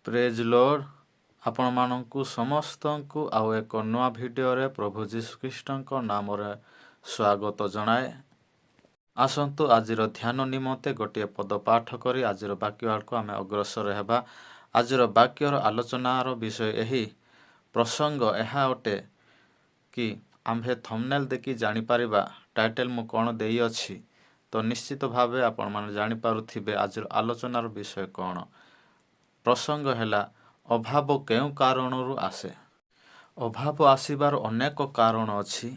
ପ୍ରେଜ୍ ଲର୍ଡ। ଆପଣମାନଙ୍କୁ ସମସ୍ତଙ୍କୁ ଆଉ ଏକ ନୂଆ ଭିଡ଼ିଓରେ ପ୍ରଭୁ ଯୀଶୁଖ୍ରୀଷ୍ଟଙ୍କ ନାମରେ ସ୍ୱାଗତ ଜଣାଏ। ଆସନ୍ତୁ ଆଜିର ଧ୍ୟାନ ନିମନ୍ତେ ଗୋଟିଏ ପଦ ପାଠ କରି ଆଜିର ବାକ୍ୟ ଆଡ଼କୁ ଆମେ ଅଗ୍ରସର ହେବା। ଆଜିର ବାକ୍ୟର ଆଲୋଚନାର ବିଷୟ ଏହି ପ୍ରସଙ୍ଗ ଏହା ଅଟେ କି ଆମ୍ଭେ ଥମ୍ବନେଲ୍ ଦେଖି ଜାଣିପାରିବା ଟାଇଟେଲ୍ ମୁଁ କ'ଣ ଦେଇଅଛି। ତ ନିଶ୍ଚିତ ଭାବେ ଆପଣମାନେ ଜାଣିପାରୁଥିବେ ଆଜିର ଆଲୋଚନାର ବିଷୟ କ'ଣ। ପ୍ରସଙ୍ଗ ହେଲା ଅଭାବ କେଉଁ କାରଣରୁ ଆସେ। ଅଭାବ ଆସିବାର ଅନେକ କାରଣ ଅଛି।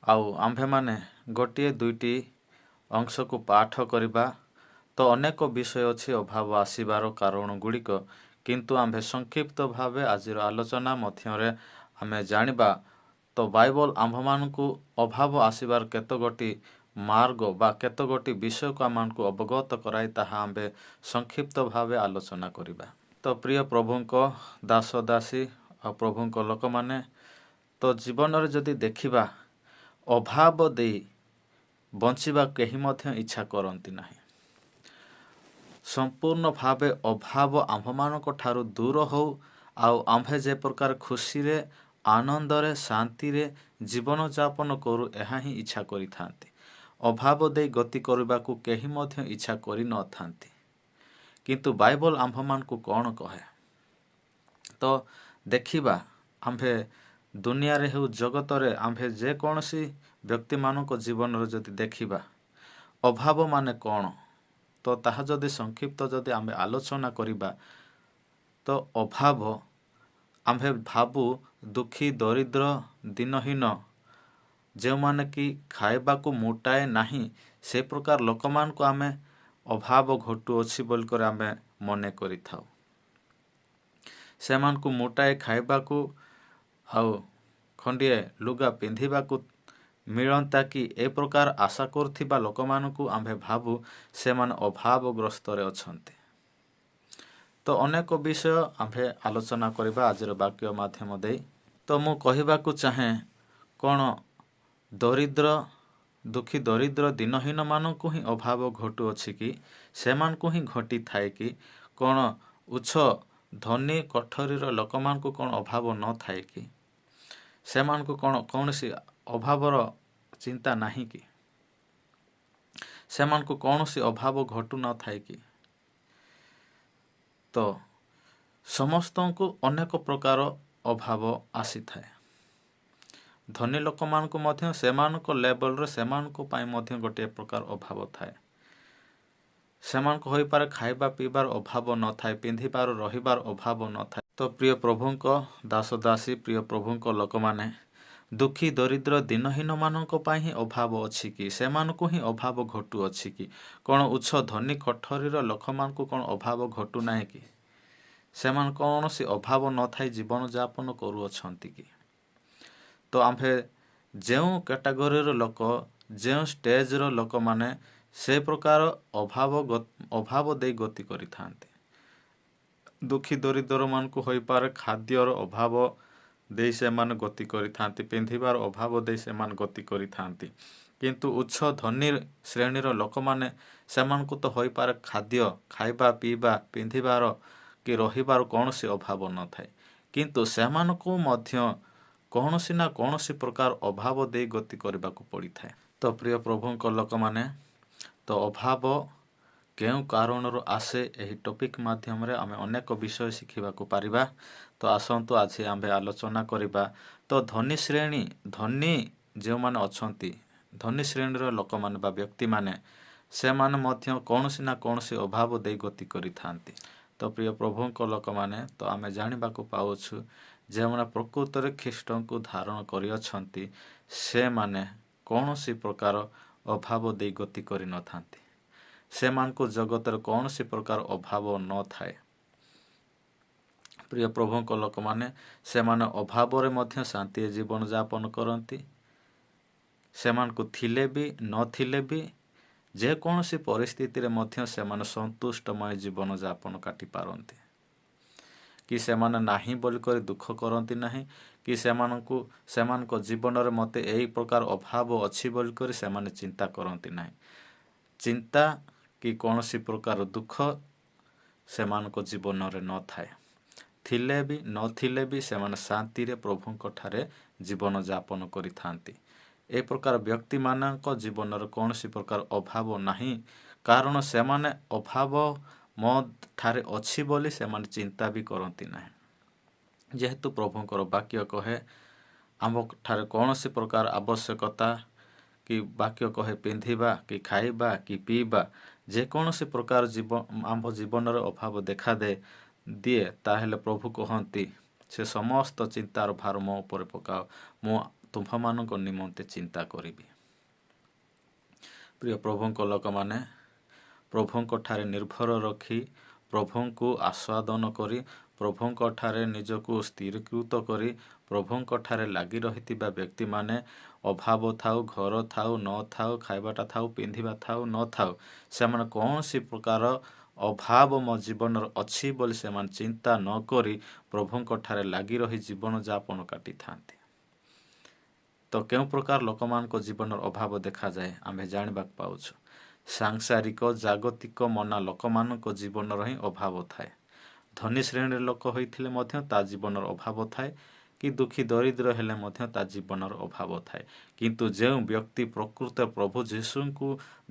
ଆଉ ଆମ୍ଭେମାନେ ଗୋଟିଏ ଦୁଇଟି ଅଂଶକୁ ପାଠ କରିବା ତ ଅନେକ ବିଷୟ ଅଛି ଅଭାବ ଆସିବାର କାରଣ ଗୁଡ଼ିକ, କିନ୍ତୁ ଆମ୍ଭେ ସଂକ୍ଷିପ୍ତ ଭାବେ ଆଜିର ଆଲୋଚନା ମଧ୍ୟରେ ଆମେ ଜାଣିବା ତ ବାଇବଲ ଆମ୍ଭମାନଙ୍କୁ ଅଭାବ ଆସିବାର କେତେଗୋଟି ମାର୍ଗ ବା କେତେଗୋଟି ବିଷୟକୁ ଆମମାନଙ୍କୁ ଅବଗତ କରାଇ ତାହା ଆମ୍ଭେ ସଂକ୍ଷିପ୍ତ ଭାବେ ଆଲୋଚନା କରିବା। ତ ପ୍ରିୟ ପ୍ରଭୁଙ୍କ ଦାସ ଦାସୀ ଆଉ ପ୍ରଭୁଙ୍କ ଲୋକମାନେ, ତ ଜୀବନରେ ଯଦି ଦେଖିବା ଅଭାବ ଦେଇ ବଞ୍ଚିବା କେହି ମଧ୍ୟ ଇଚ୍ଛା କରନ୍ତି ନାହିଁ। ସମ୍ପୂର୍ଣ୍ଣ ଭାବେ ଅଭାବ ଆମ୍ଭମାନଙ୍କ ଠାରୁ ଦୂର ହେଉ ଆଉ ଆମ୍ଭେ ଯେ ପ୍ରକାର ଖୁସିରେ ଆନନ୍ଦରେ ଶାନ୍ତିରେ ଜୀବନଯାପନ କରୁ ଏହା ହିଁ ଇଚ୍ଛା କରିଥାନ୍ତି। ଅଭାବ ଦେଇ ଗତି କରିବାକୁ କେହି ମଧ୍ୟ ଇଚ୍ଛା କରିନଥାନ୍ତି। କିନ୍ତୁ ବାଇବଲ ଆମ୍ଭମାନଙ୍କୁ କ'ଣ କହେ? ତ ଦେଖିବା ଆମ୍ଭେ ଦୁନିଆରେ ହେଉ ଜଗତରେ ଆମ୍ଭେ ଯେକୌଣସି ବ୍ୟକ୍ତିମାନଙ୍କ ଜୀବନରେ ଯଦି ଦେଖିବା ଅଭାବ ମାନେ କ'ଣ, ତ ତାହା ଯଦି ସଂକ୍ଷିପ୍ତ ଯଦି ଆମେ ଆଲୋଚନା କରିବା ତ ଅଭାବ ଆମ୍ଭେ ଭାବୁ ଦୁଃଖୀ ଦରିଦ୍ର ଦିନହୀନ ଯେଉଁମାନେ କି ଖାଇବାକୁ ମୁଟାଏ ନାହିଁ ସେ ପ୍ରକାର ଲୋକମାନଙ୍କୁ ଆମେ ଅଭାବ ଘଟୁଅଛି ବୋଲିକରି ଆମେ ମନେ କରିଥାଉ। ସେମାନଙ୍କୁ ମୁଟାଏ ଖାଇବାକୁ ଆଉ ଖଣ୍ଡିଏ ଲୁଗା ପିନ୍ଧିବାକୁ ମିଳନ୍ତା କି ଏ ପ୍ରକାର ଆଶା କରୁଥିବା ଲୋକମାନଙ୍କୁ ଆମ୍ଭେ ଭାବୁ ସେମାନେ ଅଭାବଗ୍ରସ୍ତରେ ଅଛନ୍ତି। ତ ଅନେକ ବିଷୟ ଆମ୍ଭେ ଆଲୋଚନା କରିବା ଆଜିର ବାକ୍ୟ ମାଧ୍ୟମ ଦେଇ। ତ ମୁଁ କହିବାକୁ ଚାହେଁ କ'ଣ ଦରିଦ୍ର ଦୁଃଖୀ ଦରିଦ୍ର ଦିନହୀନମାନଙ୍କୁ ହିଁ ଅଭାବ ଘଟୁଅଛି କି ସେମାନଙ୍କୁ ହିଁ ଘଟିଥାଏ କି କ'ଣ ଉଚ୍ଚ ଧନୀ କୋଠରୀର ଲୋକମାନଙ୍କୁ କ'ଣ ଅଭାବ ନଥାଏ କି ସେମାନଙ୍କୁ କ'ଣ କୌଣସି ଅଭାବର ଚିନ୍ତା ନାହିଁ କି ସେମାନଙ୍କୁ କୌଣସି ଅଭାବ ଘଟୁନଥାଏ କି? ତ ସମସ୍ତଙ୍କୁ ଅନେକ ପ୍ରକାର ଅଭାବ ଆସିଥାଏ। ଧନୀ ଲୋକମାନଙ୍କୁ ମଧ୍ୟ ସେମାନଙ୍କ ଲେବଲରେ ସେମାନଙ୍କ ପାଇଁ ମଧ୍ୟ ଗୋଟିଏ ପ୍ରକାର ଅଭାବ ଥାଏ। ସେମାନଙ୍କୁ ହୋଇପାରେ ଖାଇବା ପିଇବାର ଅଭାବ ନଥାଏ, ପିନ୍ଧିବାର ରହିବାର ଅଭାବ ନଥାଏ। ତ ପ୍ରିୟ ପ୍ରଭୁଙ୍କ ଦାସ ଦାସୀ ପ୍ରିୟ ପ୍ରଭୁଙ୍କ ଲୋକମାନେ, ଦୁଃଖୀ ଦରିଦ୍ର ଦିନହୀନମାନଙ୍କ ପାଇଁ ହିଁ ଅଭାବ ଅଛି କି ସେମାନଙ୍କୁ ହିଁ ଅଭାବ ଘଟୁଅଛି କି କ'ଣ ଉଚ୍ଚ ଧନୀ କୋଠରୀର ଲୋକମାନଙ୍କୁ କ'ଣ ଅଭାବ ଘଟୁନାହିଁ କି ସେମାନେ କୌଣସି ଅଭାବ ନଥାଇ ଜୀବନଯାପନ କରୁଅଛନ୍ତି କି? ତ ଆମ୍ଭେ ଯେଉଁ କ୍ୟାଟାଗୋରୀର ଲୋକ ଯେଉଁ ଷ୍ଟେଜର ଲୋକମାନେ ସେ ପ୍ରକାର ଅଭାବ ଦେଇ ଗତି କରିଥାନ୍ତି। ଦୁଃଖୀ ଦରିଦ୍ରମାନଙ୍କୁ ହୋଇପାରେ ଖାଦ୍ୟର ଅଭାବ ଦେଇ ସେମାନେ ଗତି କରିଥାନ୍ତି, ପିନ୍ଧିବାର ଅଭାବ ଦେଇ ସେମାନେ ଗତି କରିଥାନ୍ତି। କିନ୍ତୁ ଉଚ୍ଚ ଧନୀ ଶ୍ରେଣୀର ଲୋକମାନେ ସେମାନଙ୍କୁ ତ ହୋଇପାରେ ଖାଦ୍ୟ ଖାଇବା ପିଇବା ପିନ୍ଧିବାର କି ରହିବାର କୌଣସି ଅଭାବ ନଥାଏ, କିନ୍ତୁ ସେମାନଙ୍କୁ ମଧ୍ୟ କୌଣସି ନା କୌଣସି ପ୍ରକାର ଅଭାବ ଦେଇ ଗତି କରିବାକୁ ପଡ଼ିଥାଏ। ତ ପ୍ରିୟ ପ୍ରଭୁଙ୍କ ଲୋକମାନେ, ତ ଅଭାବ କେଉଁ କାରଣରୁ ଆସେ ଏହି ଟପିକ୍ ମାଧ୍ୟମରେ ଆମେ ଅନେକ ବିଷୟ ଶିଖିବାକୁ ପାରିବା। ତ ଆସନ୍ତୁ ଆଜି ଆମ୍ଭେ ଆଲୋଚନା କରିବା। ତ ଧନୀ ଶ୍ରେଣୀ ଧନୀ ଯେଉଁମାନେ ଅଛନ୍ତି ଧନୀ ଶ୍ରେଣୀର ଲୋକମାନେ ବା ବ୍ୟକ୍ତିମାନେ ସେମାନେ ମଧ୍ୟ କୌଣସି ନା କୌଣସି ଅଭାବ ଦେଇ ଗତି କରିଥାନ୍ତି। ତ ପ୍ରିୟ ପ୍ରଭୁଙ୍କ ଲୋକମାନେ, ତ ଆମେ ଜାଣିବାକୁ ପାଉଛୁ ଯେଉଁମାନେ ପ୍ରକୃତରେ ଖ୍ରୀଷ୍ଟଙ୍କୁ ଧାରଣ କରିଅଛନ୍ତି ସେମାନେ କୌଣସି ପ୍ରକାର ଅଭାବ ଦେଇ ଗତି କରିନଥାନ୍ତି। ସେମାନଙ୍କୁ ଜଗତରେ କୌଣସି ପ୍ରକାର ଅଭାବ ନଥାଏ। ପ୍ରିୟ ପ୍ରଭୁଙ୍କ ଲୋକମାନେ, ସେମାନେ ଅଭାବରେ ମଧ୍ୟ ଶାନ୍ତି ଜୀବନଯାପନ କରନ୍ତି। ସେମାନଙ୍କୁ ଥିଲେ ବି ନଥିଲେ ବି ଯେକୌଣସି ପରିସ୍ଥିତିରେ ମଧ୍ୟ ସେମାନେ ସନ୍ତୁଷ୍ଟମୟ ଜୀବନଯାପନ କାଟିପାରନ୍ତି। କି ସେମାନେ ନାହିଁ ବୋଲିକରି ଦୁଃଖ କରନ୍ତି ନାହିଁ, କି ସେମାନଙ୍କ ଜୀବନରେ ମୋତେ ଏହି ପ୍ରକାର ଅଭାବ ଅଛି ବୋଲିକରି ସେମାନେ ଚିନ୍ତା କରନ୍ତି ନାହିଁ। ଚିନ୍ତା କି କୌଣସି ପ୍ରକାର ଦୁଃଖ ସେମାନଙ୍କ ଜୀବନରେ ନଥାଏ। ଥିଲେ ବି ନଥିଲେ ବି ସେମାନେ ଶାନ୍ତିରେ ପ୍ରଭୁଙ୍କ ଠାରେ ଜୀବନ ଯାପନ କରିଥାନ୍ତି। ଏ ପ୍ରକାର ବ୍ୟକ୍ତିମାନଙ୍କ ଜୀବନରେ କୌଣସି ପ୍ରକାର ଅଭାବ ନାହିଁ, କାରଣ ସେମାନେ ଅଭାବ ମୋ ଠାରେ ଅଛି ବୋଲି ସେମାନେ ଚିନ୍ତା ବି କରନ୍ତି ନାହିଁ। ଯେହେତୁ ପ୍ରଭୁଙ୍କର ବାକ୍ୟ କହେ ଆମ ଠାରେ କୌଣସି ପ୍ରକାର ଆବଶ୍ୟକତା କି ବାକ୍ୟ କହେ ପିନ୍ଧିବା କି ଖାଇବା କି ପିଇବା, ଯେକୌଣସି ପ୍ରକାର ଆମ ଜୀବନରେ ଅଭାବ ଦିଏ, ତାହେଲେ ପ୍ରଭୁ କହନ୍ତି ସେ ସମସ୍ତ ଚିନ୍ତାର ଭାର ମୋ ଉପରେ ପକାଅ, ମୁଁ ତୁମ୍ଭମାନଙ୍କ ନିମନ୍ତେ ଚିନ୍ତା କରିବି। ପ୍ରିୟ ପ୍ରଭୁଙ୍କ ଲୋକମାନେ, ପ୍ରଭୁଙ୍କ ଠାରେ ନିର୍ଭର ରଖି ପ୍ରଭୁଙ୍କୁ ଆସ୍ୱାଦନ କରି ପ୍ରଭୁଙ୍କ ଠାରେ ନିଜକୁ ସ୍ଥିରୀକୃତ କରି ପ୍ରଭୁଙ୍କ ଠାରେ ଲାଗି ରହିଥିବା ବ୍ୟକ୍ତିମାନେ ଅଭାବ ଥାଉ, ଘର ଥାଉ ନଥାଉ, ଖାଇବାଟା ଥାଉ, ପିନ୍ଧିବା ଥାଉ ନଥାଉ, ସେମାନେ କୌଣସି ପ୍ରକାର ଅଭାବ ମୋ ଜୀବନରେ ଅଛି ବୋଲି ସେମାନେ ଚିନ୍ତା ନ କରି ପ୍ରଭୁଙ୍କ ଠାରେ ଲାଗି ରହି ଜୀବନ ଯାପନ କାଟିଥାନ୍ତି। ତ କେଉଁ ପ୍ରକାର ଲୋକମାନଙ୍କ ଜୀବନର ଅଭାବ ଦେଖାଯାଏ ଆମେ ଜାଣିବାକୁ ପାଉଛୁ। ସାଂସାରିକ ଜାଗତିକ ମନା ଲୋକମାନଙ୍କ ଜୀବନର ହିଁ ଅଭାବ ଥାଏ। ଧନୀ ଶ୍ରେଣୀର ଲୋକ ହୋଇଥିଲେ ମଧ୍ୟ ତା ଜୀବନର ଅଭାବ ଥାଏ, କି ଦୁଃଖୀ ଦରିଦ୍ର ହେଲେ ମଧ୍ୟ ତା ଜୀବନର ଅଭାବ ଥାଏ। କିନ୍ତୁ ଯେଉଁ ବ୍ୟକ୍ତି ପ୍ରକୃତ ପ୍ରଭୁ ଯୀଶୁଙ୍କୁ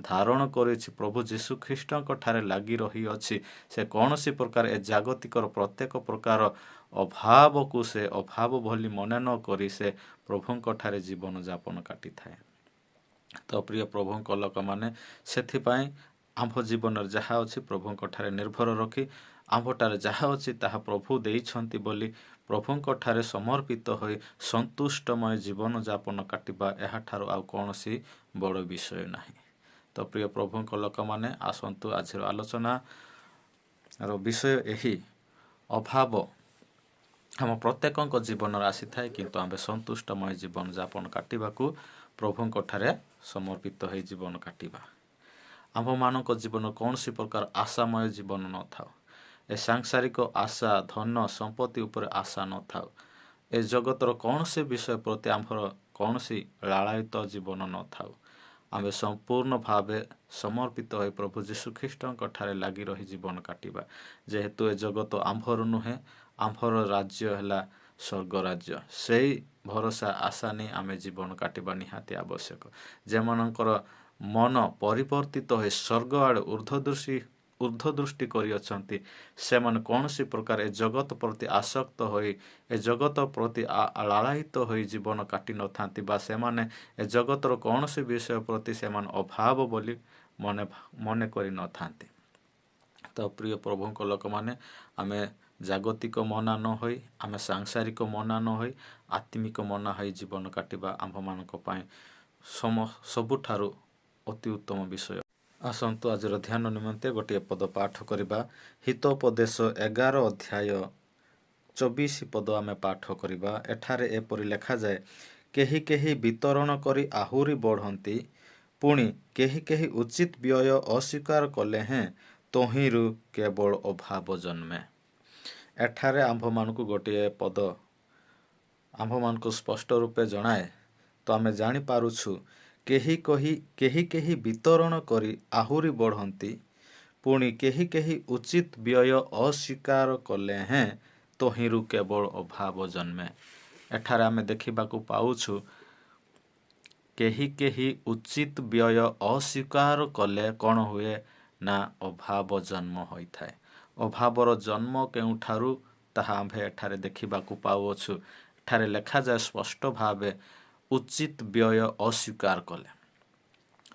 ଧାରଣ କରିଛି, ପ୍ରଭୁ ଯୀଶୁ ଖ୍ରୀଷ୍ଟଙ୍କ ଠାରେ ଲାଗି ରହିଅଛି, ସେ କୌଣସି ପ୍ରକାର ଏ ଜାଗତିକର ପ୍ରତ୍ୟେକ ପ୍ରକାର ଅଭାବକୁ ସେ ଅଭାବ ବୋଲି ମନେ ନ କରି ସେ ପ୍ରଭୁଙ୍କ ଠାରେ ଜୀବନ ଯାପନ କାଟିଥାଏ। ତ ପ୍ରିୟ ପ୍ରଭୁଙ୍କ ଲୋକମାନେ, ସେଥିପାଇଁ ଆମ୍ଭ ଜୀବନରେ ଯାହା ଅଛି ପ୍ରଭୁଙ୍କ ଠାରେ ନିର୍ଭର ରଖି ଆମ୍ଭଠାରେ ଯାହା ଅଛି ତାହା ପ୍ରଭୁ ଦେଇଛନ୍ତି ବୋଲି ପ୍ରଭୁଙ୍କ ଠାରେ ସମର୍ପିତ ହୋଇ ସନ୍ତୁଷ୍ଟମୟ ଜୀବନ ଯାପନ କାଟିବା, ଏହାଠାରୁ ଆଉ କୌଣସି ବଡ଼ ବିଷୟ ନାହିଁ। ତ ପ୍ରିୟ ପ୍ରଭୁଙ୍କ ଲୋକମାନେ, ଆସନ୍ତୁ ଆଜିର ଆଲୋଚନାର ବିଷୟ ଏହି ଅଭାବ ଆମ ପ୍ରତ୍ୟେକଙ୍କ ଜୀବନରେ ଆସିଥାଏ, କିନ୍ତୁ ଆମେ ସନ୍ତୁଷ୍ଟମୟ ଜୀବନ ଯାପନ କାଟିବାକୁ ପ୍ରଭୁଙ୍କ ଠାରେ ସମର୍ପିତ ହୋଇ ଜୀବନ କାଟିବା। ଆମ୍ଭମାନଙ୍କ ଜୀବନ କୌଣସି ପ୍ରକାର ଆଶାମୟ ଜୀବନ ନଥାଉ। ଏ ସାଂସାରିକ ଆଶା, ଧନ ସମ୍ପତ୍ତି ଉପରେ ଆଶା ନଥାଉ। ଏ ଜଗତର କୌଣସି ବିଷୟ ପ୍ରତି ଆମ୍ଭର କୌଣସି ଲାଳାୟିତ ଜୀବନ ନଥାଉ। ଆମେ ସମ୍ପୂର୍ଣ୍ଣ ଭାବେ ସମର୍ପିତ ହୋଇ ପ୍ରଭୁ ଯୀଶୁଖ୍ରୀଷ୍ଟଙ୍କ ଠାରେ ଲାଗି ରହି ଜୀବନ କାଟିବା। ଯେହେତୁ ଏ ଜଗତ ଆମ୍ଭର ନୁହେଁ, ଆମ୍ଭର ରାଜ୍ୟ ହେଲା ସ୍ୱର୍ଗ ରାଜ୍ୟ। ସେଇ ଭରସା ଆଶା ନେଇ ଆମେ ଜୀବନ କାଟିବା ନିହାତି ଆବଶ୍ୟକ। ଯେମାନଙ୍କର ମନ ପରିବର୍ତ୍ତିତ ହୋଇ ସ୍ୱର୍ଗ ଆଡ଼େ ଊର୍ଦ୍ଧ୍ୱଦୃଷ୍ଟି କରିଅଛନ୍ତି, ସେମାନେ କୌଣସି ପ୍ରକାର ଏ ଜଗତ ପ୍ରତି ଆସକ୍ତ ହୋଇ ଏ ଜଗତ ପ୍ରତି ଲାଳାୟିତ ହୋଇ ଜୀବନ କାଟି ନଥାନ୍ତି, ବା ସେମାନେ ଏ ଜଗତର କୌଣସି ବିଷୟ ପ୍ରତି ସେମାନେ ଅଭାବ ବୋଲି ମନେ କରିନଥାନ୍ତି। ତ ପ୍ରିୟ ପ୍ରଭୁଙ୍କ ଲୋକମାନେ, ଆମେ ଜାଗତିକ ମନା ନ ହୋଇ, ଆମେ ସାଂସାରିକ ମନା ନ ହୋଇ ଆତ୍ମିକ ମନା ହୋଇ ଜୀବନ କାଟିବା ଆମ୍ଭମାନଙ୍କ ପାଇଁ ସବୁଠାରୁ ଅତି ଉତ୍ତମ ବିଷୟ। ଆସନ୍ତୁ ଆଜିର ଧ୍ୟାନ ନିମନ୍ତେ ଗୋଟିଏ ପଦ ପାଠ କରିବା। ହିତୋପଦେଶ 11 ଅଧ୍ୟାୟ 24 ପଦ ଆମେ ପାଠ କରିବା। ଏଠାରେ ଏପରି ଲେଖାଯାଏ, କେହି କେହି ବିତରଣ କରି ଆହୁରି ବଢ଼ନ୍ତି, ପୁଣି କେହି କେହି ଉଚିତ ବ୍ୟୟ ଅସ୍ୱୀକାର କଲେ ହେଁ ତହିଁରୁ କେବଳ ଅଭାବ ଜନ୍ମେ। ଏଠାରେ ଆମ୍ଭମାନଙ୍କୁ ଗୋଟିଏ ପଦ ଆମ୍ଭମାନଙ୍କୁ ସ୍ପଷ୍ଟ ରୂପେ ଜଣାଏ। ତ ଆମେ ଜାଣିପାରୁଛୁ, କେହି କେହି ବିତରଣ କରି ଆହୁରି ବଢ଼ନ୍ତି, ପୁଣି କେହି କେହି ଉଚିତ ବ୍ୟୟ ଅସ୍ୱୀକାର କଲେ ହେଁ ତହିଁରୁ କେବଳ ଅଭାବ ଜନ୍ମେ। ଏଠାରେ ଆମେ ଦେଖିବାକୁ ପାଉଛୁ, କେହି କେହି ଉଚିତ ବ୍ୟୟ ଅସ୍ୱୀକାର କଲେ କ'ଣ ହୁଏ ନା ଅଭାବ ଜନ୍ମ ହୋଇଥାଏ। ଅଭାବର ଜନ୍ମ କେଉଁଠାରୁ ତାହା ଆମ୍ଭେ ଏଠାରେ ଦେଖିବାକୁ ପାଉଅଛୁ। ଏଠାରେ ଲେଖାଯାଏ ସ୍ପଷ୍ଟ ଭାବେ, ଉଚିତ ବ୍ୟୟ ଅସ୍ୱୀକାର କଲେ।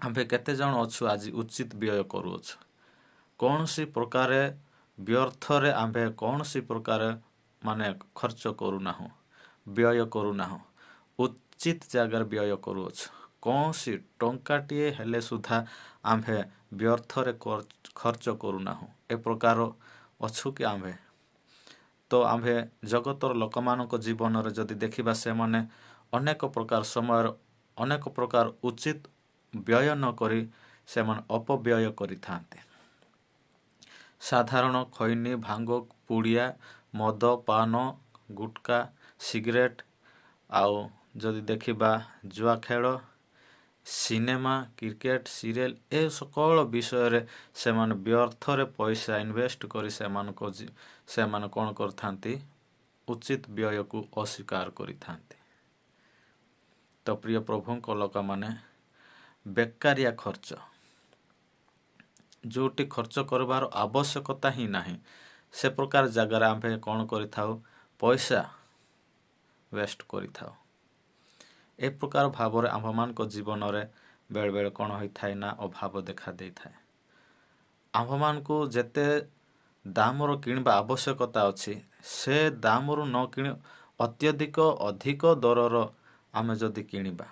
ଆମ୍ଭେ କେତେଜଣ ଅଛୁ ଆଜି ଉଚିତ ବ୍ୟୟ କରୁଅଛୁ? କୌଣସି ପ୍ରକାରେ ବ୍ୟର୍ଥରେ ଆମ୍ଭେ କୌଣସି ପ୍ରକାର ଖର୍ଚ୍ଚ କରୁନାହୁଁ, ବ୍ୟୟ କରୁନାହୁଁ। ଉଚିତ ଜାଗାରେ ବ୍ୟୟ କରୁଅଛୁ। କୌଣସି ଟଙ୍କାଟିଏ ହେଲେ ସୁଦ୍ଧା ଆମ୍ଭେ ବ୍ୟର୍ଥରେ ଖର୍ଚ୍ଚ କରୁନାହୁଁ। ଏ ପ୍ରକାର ଅଛୁ କି ଆମ୍ଭେ? ତ ଆମ୍ଭେ ଜଗତର ଲୋକମାନଙ୍କ ଜୀବନରେ ଯଦି ଦେଖିବା, ସେମାନେ ଅନେକ ପ୍ରକାର ସମୟରେ ଅନେକ ପ୍ରକାର ଉଚିତ ବ୍ୟୟ ନ କରି ସେମାନେ ଅପବ୍ୟୟ କରିଥାନ୍ତି। ସାଧାରଣ ଖଇନି, ଭାଙ୍ଗ, ପୁଡ଼ିଆ, ମଦ, ପାନ, ଗୁଟକା, ସିଗାରେଟ୍, ଆଉ ଯଦି ଦେଖିବା ଜୁଆ ଖେଳ, ସିନେମା, କ୍ରିକେଟ, ସିରିଏଲ ଏ ସକଳ ବିଷୟରେ ସେମାନେ ବ୍ୟର୍ଥରେ ପଇସା ଇନଭେଷ୍ଟ କରି ସେମାନେ କ'ଣ କରିଥାନ୍ତି? ଉଚିତ ବ୍ୟୟକୁ ଅସ୍ୱୀକାର କରିଥାନ୍ତି। ତ ପ୍ରିୟ ପ୍ରଭୁଙ୍କ ଲୋକମାନେ, ବେକାରିଆ ଖର୍ଚ୍ଚ, ଯେଉଁଠି ଖର୍ଚ୍ଚ କରିବାର ଆବଶ୍ୟକତା ହିଁ ନାହିଁ, ସେ ପ୍ରକାର ଜାଗାରେ ଆମେ କ'ଣ କରିଥାଉ? ପଇସା ୱେଷ୍ଟ କରିଥାଉ। ଏ ପ୍ରକାର ଭାବରେ ଆମ୍ଭମାନଙ୍କ ଜୀବନରେ ବେଳେବେଳେ କ'ଣ ହୋଇଥାଏ ନା ଅଭାବ ଦେଖା ଦେଇଥାଏ। ଆମ୍ଭମାନଙ୍କୁ ଯେତେ ଦାମର କିଣିବା ଆବଶ୍ୟକତା ଅଛି, ସେ ଦାମରୁ ନ କିଣି ଅତ୍ୟଧିକ ଅଧିକ ଦରର ଆମେ ଯଦି କିଣିବା,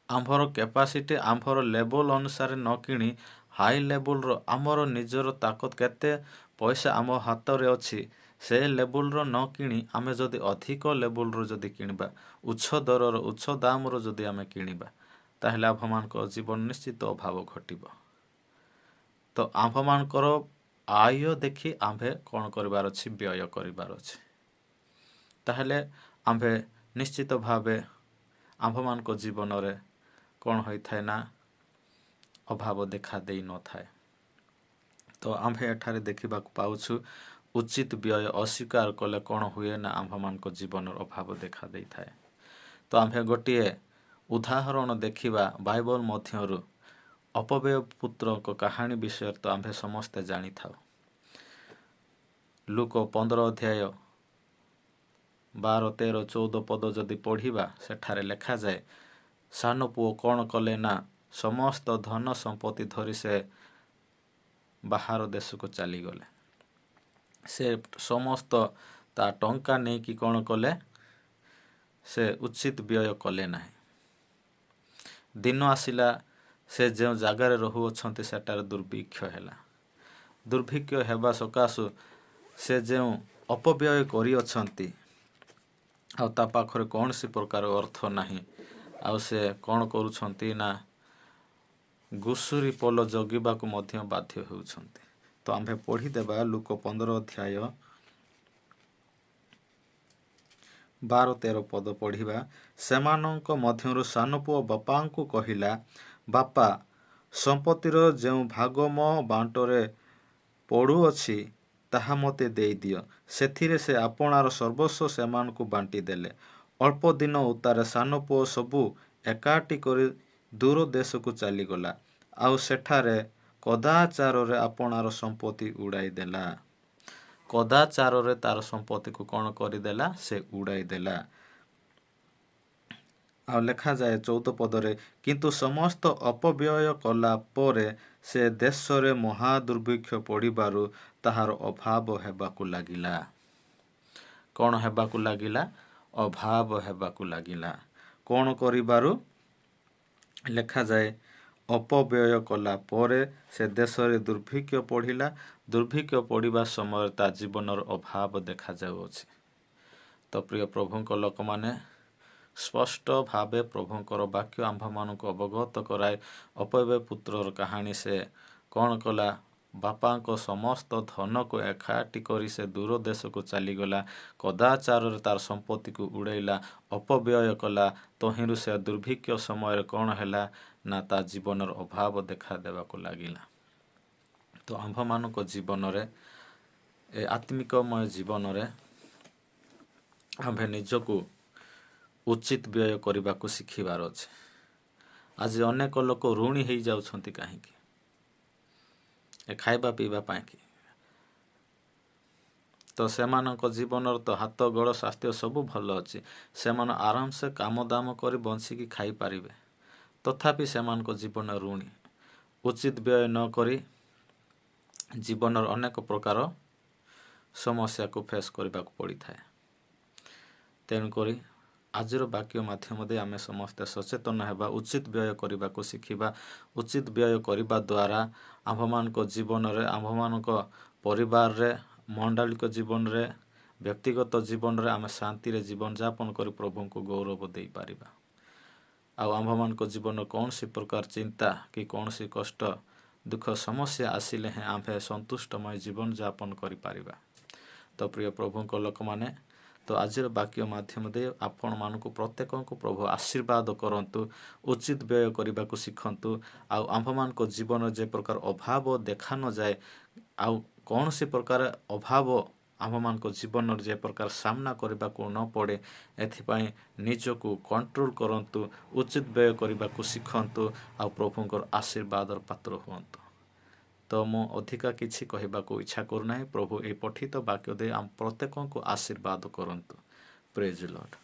ଆମ୍ଭର କ୍ୟାପାସିଟି ଆମ୍ଭର ଲେବଲ ଅନୁସାରେ ନ କିଣି ହାଇ ଲେବୁଲର ଆମର ନିଜର ତାକତ କେତେ ପଇସା ଆମ ହାତରେ ଅଛି ସେ ଲେବୁଲର ନ କିଣି ଆମେ ଯଦି ଅଧିକ ଲେବୁଲର ଯଦି କିଣିବା, ଉଚ୍ଚ ଦାମର ଯଦି ଆମେ କିଣିବା, ତାହେଲେ ଆମ୍ଭମାନଙ୍କ ଜୀବନ ନିଶ୍ଚିତ ଅଭାବ ଘଟିବ। ତ ଆମ୍ଭମାନଙ୍କର ଆୟ ଦେଖି ଆମ୍ଭେ କ'ଣ କରିବାର ଅଛି? ବ୍ୟୟ କରିବାର ଅଛି। ତାହେଲେ ଆମ୍ଭେ ନିଶ୍ଚିତ ଭାବେ ଆମ୍ଭମାନଙ୍କ ଜୀବନରେ କ'ଣ ହୋଇଥାଏ ନା ଅଭାବ ଦେଖା ଦେଇନଥାଏ। ତ ଆମ୍ଭେ ଏଠାରେ ଦେଖିବାକୁ ପାଉଛୁ ଉଚିତ ବ୍ୟୟ ଅସ୍ୱୀକାର କଲେ କ'ଣ ହୁଏ ନା ଆମ୍ଭମାନଙ୍କ ଜୀବନର ଅଭାବ ଦେଖା ଦେଇଥାଏ। ତ ଆମ୍ଭେ ଗୋଟିଏ ଉଦାହରଣ ଦେଖିବା ବାଇବଲ ମଧ୍ୟରୁ। ଅପବ୍ୟୟ ପୁତ୍ରଙ୍କ କାହାଣୀ ବିଷୟରେ ତ ଆମ୍ଭେ ସମସ୍ତେ ଜାଣିଥାଉ। ଲୁକ 15 ଅଧ୍ୟାୟ 12, 13, 14 ପଦ ଯଦି ପଢ଼ିବା, ସେଠାରେ ଲେଖାଯାଏ, ସାନ ପୁଅ କ'ଣ କଲେ ନା ସମସ୍ତ ଧନ ସମ୍ପତ୍ତି ଧରି ସେ ବାହାର ଦେଶକୁ ଚାଲିଗଲେ। ସେ ସମସ୍ତ ତା ଟଙ୍କା ନେଇକି କ'ଣ କଲେ? ସେ ଉଚିତ ବ୍ୟୟ କଲେ ନାହିଁ। ଦିନ ଆସିଲା, ସେ ଯେଉଁ ଜାଗାରେ ରହୁଅଛନ୍ତି ସେଠାରେ ଦୁର୍ଭିକ୍ଷ ହେଲା। ଦୁର୍ଭିକ୍ଷ ହେବା ସକାଶୁ ସେ ଯେଉଁ ଅପବ୍ୟୟ କରିଅଛନ୍ତି, ଆଉ ତା ପାଖରେ କୌଣସି ପ୍ରକାର ଅର୍ଥ ନାହିଁ, ଆଉ ସେ କ'ଣ କରୁଛନ୍ତି ନା ଘୁଷୁରି ପୋଲ ଜଗିବାକୁ ମଧ୍ୟ ବାଧ୍ୟ ହେଉଛନ୍ତି। ତ ଆମ୍ଭେ ପଢ଼ିଦେବା ଲୁକ 15 ଅଧ୍ୟାୟ 12, 13 ପଦ ପଢ଼ିବା। ସେମାନଙ୍କ ମଧ୍ୟରୁ ସାନ ପୁଅ ବାପାଙ୍କୁ କହିଲା, ବାପା, ସମ୍ପତ୍ତିର ଯେଉଁ ଭାଗ ମୋ ବାଣ୍ଟରେ ପଡ଼ୁଅଛି ତାହା ମୋତେ ଦେଇଦିଅ। ସେଥିରେ ସେ ଆପଣାର ସର୍ବସ୍ୱ ସେମାନଙ୍କୁ ବାଣ୍ଟି ଦେଲେ। ଅଳ୍ପ ଦିନ ଉତ୍ତାରେ ସାନ ପୁଅ ସବୁ ଏକାଠି କରି ଦୂର ଦେଶକୁ ଚାଲିଗଲା, ଆଉ ସେଠାରେ କଦାଚାରରେ ଆପଣାର ସମ୍ପତ୍ତି ଉଡ଼ାଇ ଦେଲା। କଦାଚାରରେ ତାର ସମ୍ପତ୍ତିକୁ କ'ଣ କରିଦେଲା? ସେ ଉଡ଼ାଇ ଦେଲା। ଆଉ ଲେଖାଯାଏ 14 ପଦରେ, କିନ୍ତୁ ସମସ୍ତ ଅପବ୍ୟୟ କଲା ପରେ ସେ ଦେଶରେ ମହା ଦୁର୍ଭିକ୍ଷ ପଡ଼ିବାରୁ ତାହାର ଅଭାବ ହେବାକୁ ଲାଗିଲା। କ'ଣ ହେବାକୁ ଲାଗିଲା? ଅଭାବ ହେବାକୁ ଲାଗିଲା। କ'ଣ କରିବାରୁ? ଲେଖାଯାଏ, ଅପବ୍ୟୟ କଲା ପରେ ସେ ଦେଶରେ ଦୁର୍ଭିକ୍ଷ ପଡ଼ିଲା। ଦୁର୍ଭିକ୍ଷ ପଡ଼ିବା ସମୟରେ ତା ଜୀବନର ଅଭାବ ଦେଖାଯାଉଅଛି। ତ ପ୍ରିୟ ପ୍ରଭୁଙ୍କ ଲୋକମାନେ, ସ୍ପଷ୍ଟ ଭାବେ ପ୍ରଭୁଙ୍କର ବାକ୍ୟ ଆମ୍ଭମାନଙ୍କୁ ଅବଗତ କରାଏ। ଅପବ୍ୟୟ ପୁତ୍ରର କାହାଣୀ, ସେ କ'ଣ କଲା? ବାପାଙ୍କ ସମସ୍ତ ଧନକୁ ଏକାଠି କରି ସେ ଦୂର ଦେଶକୁ ଚାଲିଗଲା। କଦାଚାରରେ ତାର ସମ୍ପତ୍ତିକୁ ଉଡ଼ାଇଲା, ଅପବ୍ୟୟ କଲା। ତହିଁରୁ ସେ ଦୁର୍ଭିକ୍ଷ ସମୟରେ କ'ଣ ହେଲା ନା ତା ଜୀବନର ଅଭାବ ଦେଖା ଦେବାକୁ ଲାଗିଲା। ତ ଆମ୍ଭମାନଙ୍କ ଜୀବନରେ, ଏ ଆତ୍ମିକମୟ ଜୀବନରେ ଆମ୍ଭେ ନିଜକୁ ଉଚିତ ବ୍ୟୟ କରିବାକୁ ଶିଖିବାର ଅଛି। ଆଜି ଅନେକ ଲୋକ ଋଣୀ ହେଇଯାଉଛନ୍ତି କାହିଁକି? ଏ ଖାଇବା ପିଇବା ପାଇଁକି। ତ ସେମାନଙ୍କ ଜୀବନର ତ ହାତ ଗୋଡ଼ ସ୍ୱାସ୍ଥ୍ୟ ସବୁ ଭଲ ଅଛି। ସେମାନେ ଆରାମସେ କାମ ଦାମ କରି ବଞ୍ଚିକି ଖାଇପାରିବେ, ତଥାପି ସେମାନଙ୍କ ଜୀବନ ଋଣୀ। ଉଚିତ ବ୍ୟୟ ନ କରି ଜୀବନର ଅନେକ ପ୍ରକାର ସମସ୍ୟାକୁ ଫେସ୍ କରିବାକୁ ପଡ଼ିଥାଏ। ତେଣୁକରି ଆଜିର ବାକ୍ୟ ମାଧ୍ୟମ ଦେଇ ଆମେ ସମସ୍ତେ ସଚେତନ ହେବା, ଉଚିତ ବ୍ୟୟ କରିବାକୁ ଶିଖିବା। ଉଚିତ ବ୍ୟୟ କରିବା ଦ୍ୱାରା ଆମ୍ଭମାନଙ୍କ ଜୀବନରେ, ଆମ୍ଭମାନଙ୍କ ପରିବାରରେ, ମଣ୍ଡଳିକ ଜୀବନରେ, ବ୍ୟକ୍ତିଗତ ଜୀବନରେ ଆମେ ଶାନ୍ତିରେ ଜୀବନଯାପନ କରି ପ୍ରଭୁଙ୍କୁ ଗୌରବ ଦେଇପାରିବା। ଆଉ ଆମ୍ଭମାନଙ୍କ ଜୀବନରେ କୌଣସି ପ୍ରକାର ଚିନ୍ତା କି କୌଣସି କଷ୍ଟ, ଦୁଃଖ, ସମସ୍ୟା ଆସିଲେ ହିଁ ଆମ୍ଭେ ସନ୍ତୁଷ୍ଟମୟ ଜୀବନଯାପନ କରିପାରିବା। ତ ପ୍ରିୟ ପ୍ରଭୁଙ୍କ ଲୋକମାନେ, ତ ଆଜିର ବାକ୍ୟ ମାଧ୍ୟମ ଦେଇ ଆପଣମାନଙ୍କୁ ପ୍ରତ୍ୟେକଙ୍କୁ ପ୍ରଭୁ ଆଶୀର୍ବାଦ କରନ୍ତୁ, ଉଚିତ ବ୍ୟୟ କରିବାକୁ ଶିଖନ୍ତୁ। ଆଉ ଆମ୍ଭମାନଙ୍କ ଜୀବନରେ ଯେ ପ୍ରକାର ଅଭାବ ଦେଖା ନଯାଏ, ଆଉ କୌଣସି ପ୍ରକାର ଅଭାବ ଆମ୍ଭମାନଙ୍କ ଜୀବନରେ ଯେ ପ୍ରକାର ସାମ୍ନା କରିବାକୁ ନ ପଡ଼େ, ଏଥିପାଇଁ ନିଜକୁ କଣ୍ଟ୍ରୋଲ କରନ୍ତୁ, ଉଚିତ ବ୍ୟୟ କରିବାକୁ ଶିଖନ୍ତୁ, ଆଉ ପ୍ରଭୁଙ୍କର ଆଶୀର୍ବାଦର ପାତ୍ର ହୁଅନ୍ତୁ। ତ ମୁଁ ଅଧିକା କିଛି କହିବାକୁ ଇଚ୍ଛା କରୁନାହିଁ। ପ୍ରଭୁ ଏହି ପଠିତ ବାକ୍ୟ ଦେଇ ଆମ ପ୍ରତ୍ୟେକଙ୍କୁ ଆଶୀର୍ବାଦ କରନ୍ତୁ। ପ୍ରେଜ୍ ଦି ଲର୍ଡ।